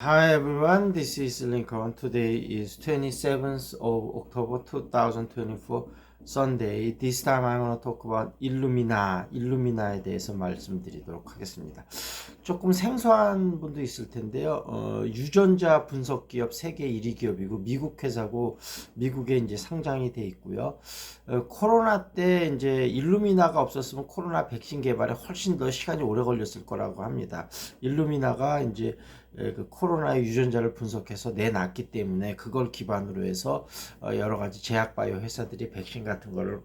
Hi everyone, this is Lincoln. Today is 27th of October 2024, Sunday. This time I'm going to talk about 일루미나에 대해서 말씀드리도록 하겠습니다. 조금 생소한 분도 있을 텐데요. 유전자 분석 기업 세계 1위 기업이고 미국 회사고 미국에 이제 상장이 돼 있고요. 코로나 때 이제 일루미나가 없었으면 코로나 백신 개발에 훨씬 더 시간이 오래 걸렸을 거라고 합니다. 일루미나가 이제 그 코로나의 유전자를 분석해서 내놨기 때문에 그걸 기반으로 해서 여러 가지 제약 바이오 회사들이 백신 같은 거를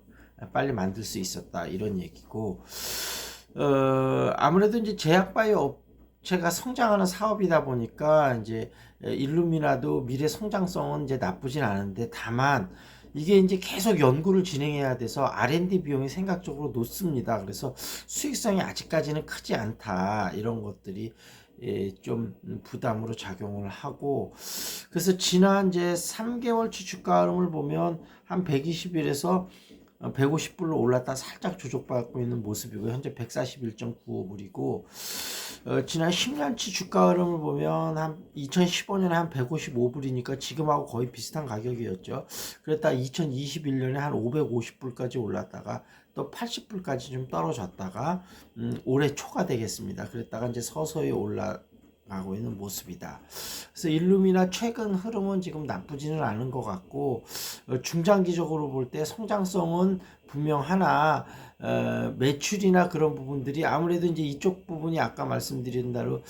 빨리 만들 수 있었다 이런 얘기고, 아무래도 이제 제약 바이오 업체가 성장하는 사업이다 보니까 이제 일루미나도 미래 성장성은 이제 나쁘진 않은데, 다만 이게 이제 계속 연구를 진행해야 돼서 R&D 비용이 생각적으로 높습니다. 그래서 수익성이 아직까지는 크지 않다 이런 것들이 좀 부담으로 작용을 하고, 그래서 지난 이제 3개월치 주가 흐름을 보면 한 120일에서 150불로 올랐다 살짝 조정받고 있는 모습이고, 현재 141.95불이고, 지난 10년치 주가 흐름을 보면 한 2015년에 한 155불이니까 지금하고 거의 비슷한 가격이었죠. 그랬다 2021년에 한 550불까지 올랐다가 또 80불까지 좀 떨어졌다가 올해 초가 되겠습니다. 그랬다가 이제 서서히 올라가고 있는 모습이다. 그래서 일루미나 최근 흐름은 지금 나쁘지는 않은 것 같고, 중장기적으로 볼 때 성장성은 분명 하나, 매출이나 그런 부분들이 아무래도 이제 이쪽 부분이 아까 말씀드린 대로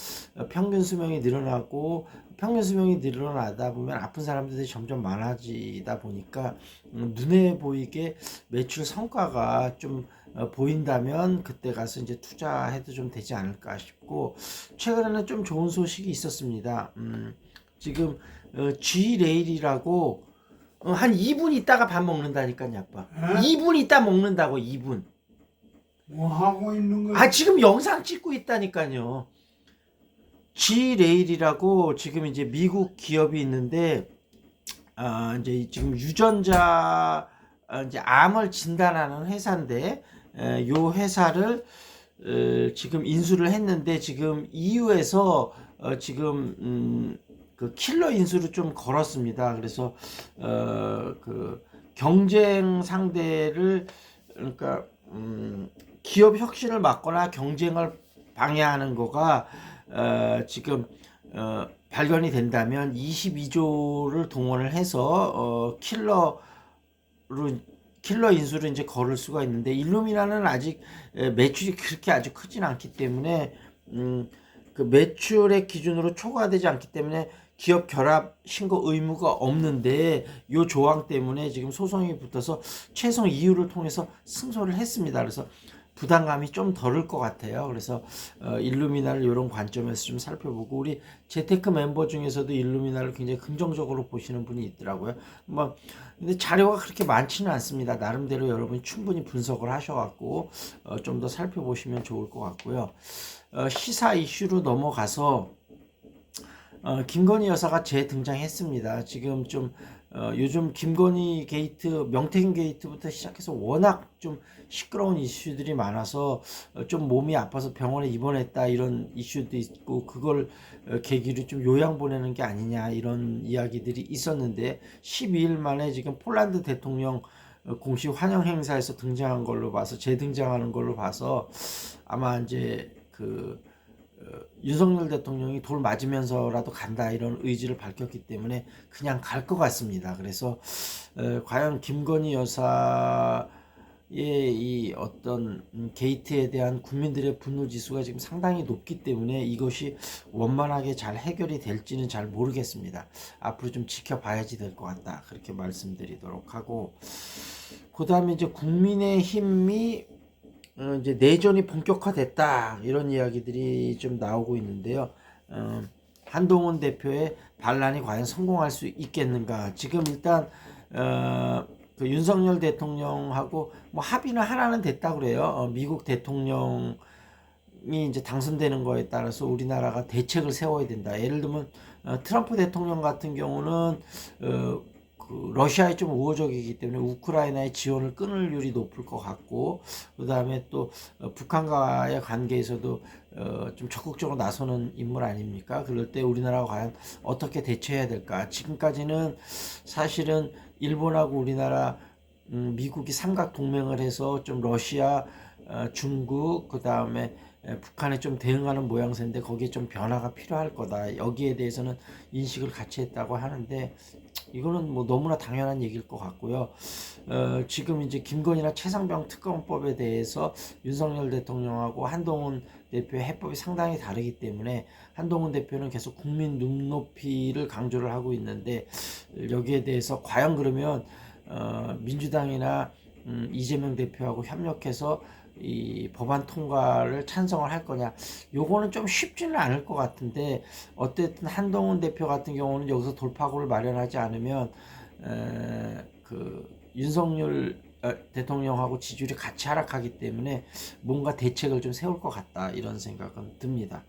평균 수명이 늘어나고, 평균 수명이 늘어나다 보면 아픈 사람들이 점점 많아지다 보니까 눈에 보이게 매출 성과가 좀 보인다면 그때 가서 이제 투자해도 좀 되지 않을까 싶고, 최근에는 좀 좋은 소식이 있었습니다. 지금 G레일이라고 한 2분 있다가 밥 먹는다니까요, 아빠. 2분 있다 먹는다고, 2분. 뭐 하고 있는 거야? 지금 영상 찍고 있다니까요. G레일이라고 지금 이제 미국 기업이 있는데, 이제 지금 유전자, 이제 암을 진단하는 회사인데, 요 회사를 지금 인수를 했는데, 지금 EU에서 지금 그 킬러 인수를 좀 걸었습니다. 그래서 그 경쟁 상대를, 그러니까 기업 혁신을 막거나 경쟁을 방해하는 거가 지금 발견이 된다면 22조를 동원을 해서 킬러 인수를 이제 걸을 수가 있는데, 일루미나는 아직 매출이 그렇게 아주 크진 않기 때문에 그 매출의 기준으로 초과되지 않기 때문에 기업 결합 신고 의무가 없는데, 이 조항 때문에 지금 소송이 붙어서 최종 이유를 통해서 승소를 했습니다. 그래서 부담감이 좀 덜을 것 같아요. 그래서 일루미나를 이런 관점에서 좀 살펴보고, 우리 재테크 멤버 중에서도 일루미나를 굉장히 긍정적으로 보시는 분이 있더라고요. 뭐 근데 자료가 그렇게 많지는 않습니다. 나름대로 여러분이 충분히 분석을 하셔갖고 좀 더 살펴보시면 좋을 것 같고요. 시사 이슈로 넘어가서 김건희 여사가 재등장했습니다. 지금 좀 요즘 김건희 게이트, 명태균 게이트부터 시작해서 워낙 좀 시끄러운 이슈들이 많아서 좀 몸이 아파서 병원에 입원했다 이런 이슈도 있고, 그걸 계기로 좀 요양 보내는 게 아니냐 이런 이야기들이 있었는데, 12일 만에 지금 폴란드 대통령 공식 환영 행사에서 등장한 걸로 봐서, 재등장하는 걸로 봐서 아마 이제 윤석열 대통령이 돌 맞으면서라도 간다 이런 의지를 밝혔기 때문에 그냥 갈 것 같습니다. 그래서 과연 김건희 여사의 이 어떤 게이트에 대한 국민들의 분노 지수가 지금 상당히 높기 때문에 이것이 원만하게 잘 해결이 될지는 잘 모르겠습니다. 앞으로 좀 지켜봐야지 될 것 같다, 그렇게 말씀드리도록 하고, 그 다음에 이제 국민의힘이 이제 내전이 본격화됐다 이런 이야기들이 좀 나오고 있는데요. 한동훈 대표의 반란이 과연 성공할 수 있겠는가? 지금 일단 그 윤석열 대통령하고 뭐 합의는 하나는 됐다 그래요. 미국 대통령이 이제 당선되는 거에 따라서 우리나라가 대책을 세워야 된다. 예를 들면 트럼프 대통령 같은 경우는 그 그 러시아에 좀 우호적이기 때문에 우크라이나의 지원을 끊을 률이 높을 것 같고, 그 다음에 또 북한과의 관계에서도 좀 적극적으로 나서는 인물 아닙니까? 그럴 때 우리나라가 과연 어떻게 대처해야 될까? 지금까지는 사실은 일본하고 우리나라, 미국이 삼각 동맹을 해서 좀 러시아, 중국, 그 다음에 북한에 좀 대응하는 모양새인데 거기에 좀 변화가 필요할 거다. 여기에 대해서는 인식을 같이 했다고 하는데 이거는 뭐 너무나 당연한 얘기일 것 같고요. 지금 이제 김건희나 최상병 특검법에 대해서 윤석열 대통령하고 한동훈 대표의 해법이 상당히 다르기 때문에 한동훈 대표는 계속 국민 눈높이를 강조를 하고 있는데 여기에 대해서 과연 그러면 민주당이나 이재명 대표하고 협력해서 이 법안 통과를 찬성을 할 거냐, 요거는 좀 쉽지는 않을 것 같은데 어쨌든 한동훈 대표 같은 경우는 여기서 돌파구를 마련하지 않으면 그 윤석열 대통령하고 지지율이 같이 하락하기 때문에 뭔가 대책을 좀 세울 것 같다, 이런 생각은 듭니다.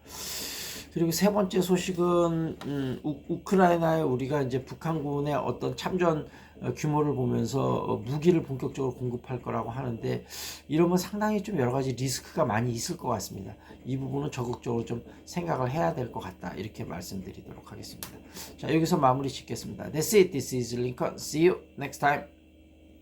그리고 세 번째 소식은 우크라이나에 우리가 이제 북한군의 어떤 참전 규모를 보면서 무기를 본격적으로 공급할 거라고 하는데 이러면 상당히 좀 여러 가지 리스크가 많이 있을 것 같습니다. 이 부분은 적극적으로 좀 생각을 해야 될 것 같다, 이렇게 말씀드리도록 하겠습니다. 자, 여기서 마무리 짓겠습니다. That's it. This is Lincoln. See you next time.